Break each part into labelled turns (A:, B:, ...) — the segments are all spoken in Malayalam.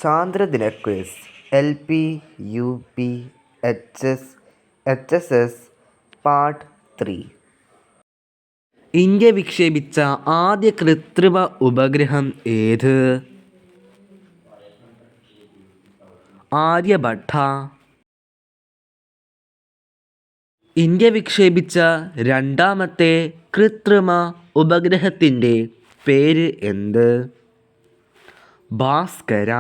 A: ചാന്ദ്രദിന quiz LP, UP, HS, HSS part 3. India വിക്ഷേപിച്ച ആദ്യ കൃത്രിമ ഉപഗ്രഹം ഏത്? ആര്യഭട്ട. ഇന്ത്യ വിക്ഷേപിച്ച രണ്ടാമത്തെ കൃത്രിമ ഉപഗ്രഹത്തിൻ്റെ പേര് എന്ത്? ഭാസ്കര.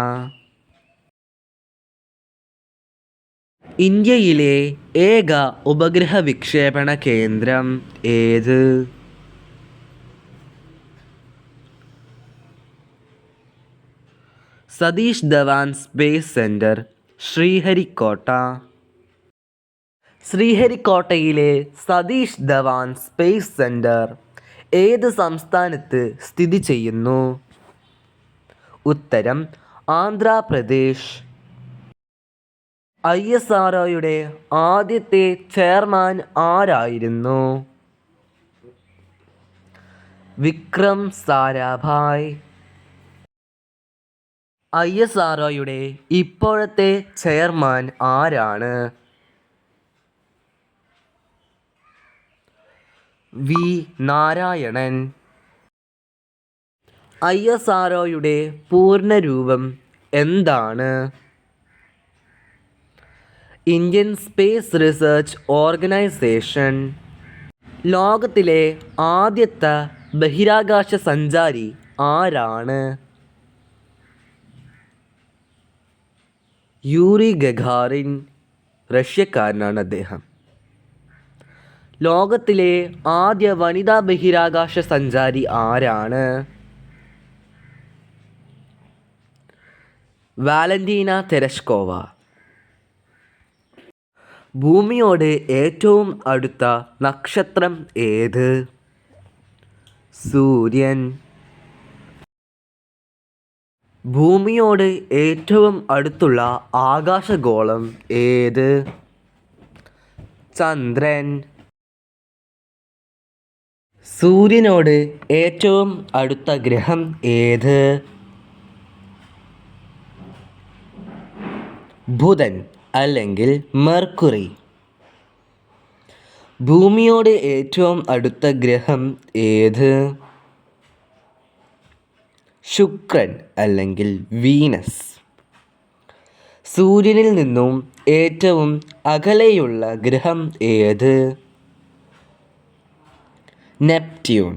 A: ഇന്ത്യയിലെ ഏക ഉപഗ്രഹ വിക്ഷേപണ കേന്ദ്രം ഏത്? Satish Dhawan space centre, Sriharikota. ശ്രീഹരിക്കോട്ടയിലെ സതീഷ് ധവാൻ സ്പേസ് സെന്റർ ഏത് സംസ്ഥാനത്ത് സ്ഥിതി ചെയ്യുന്നു? ഉത്തരം ആന്ധ്രാപ്രദേശ്. ISROയുടെ ആദ്യത്തെ ചെയർമാൻ ആരായിരുന്നു? വിക്രം സാരാഭായ്. ISROയുടെ ഇപ്പോഴത്തെ ചെയർമാൻ ആരാണ്? V നാരായണൻ. ISROയുടെ പൂർണ്ണരൂപം എന്താണ്? Indian space research organisation. ലോകത്തിലെ ആദ്യത്തെ ബഹിരാകാശ സഞ്ചാരി ആരാണ്? Yuri Gagarin. റഷ്യക്കാരനാണ് അദ്ദേഹം. ലോകത്തിലെ ആദ്യ വനിതാ ബഹിരാകാശ സഞ്ചാരി ആരാണ്? Valentina Tereshkova. ഭൂമിയോട് ഏറ്റവും അടുത്ത നക്ഷത്രം ഏത്? സൂര്യൻ. ഭൂമിയോട് ഏറ്റവും അടുത്തുള്ള ആകാശഗോളം ഏത്? ചന്ദ്രൻ. സൂര്യനോട് ഏറ്റവും അടുത്ത ഗ്രഹം ഏത്? ബുധൻ അല്ലെങ്കിൽ മെർക്കുറി. ഭൂമിയോട് ഏറ്റവും അടുത്ത ഗ്രഹം ഏത്? ശുക്രൻ അല്ലെങ്കിൽ വീനസ്. സൂര്യനിൽ നിന്നും ഏറ്റവും അകലെയുള്ള ഗ്രഹം ഏത്? നെപ്റ്റ്യൂൺ.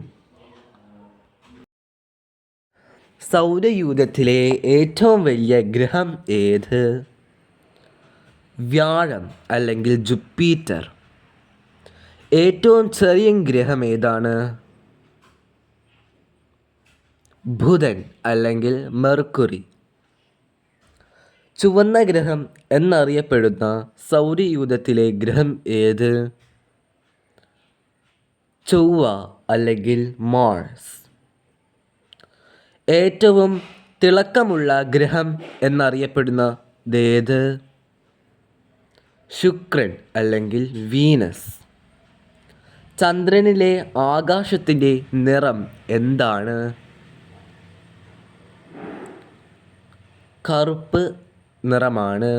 A: സൗരയൂഥത്തിലെ ഏറ്റവും വലിയ ഗ്രഹം ഏത്? വ്യാഴം അല്ലെങ്കിൽ ജുപ്പിറ്റർ. ഏറ്റവും ചെറിയ ഗ്രഹം ഏതാണ്? ബുധൻ അല്ലെങ്കിൽ മെർക്കുറി. ചുവന്ന ഗ്രഹം എന്നറിയപ്പെടുന്ന സൗരയൂഥത്തിലെ ഗ്രഹം ഏത്? ചൊവ്വ അല്ലെങ്കിൽ മാർസ്. ഏറ്റവും തിളക്കമുള്ള ഗ്രഹം എന്നറിയപ്പെടുന്നതേത്? ശുക്രൻ അല്ലെങ്കിൽ വീനസ്. ചന്ദ്രനിലെ ആകാശത്തിൻ്റെ നിറം എന്താണ്? കറുപ്പ് നിറമാണ്.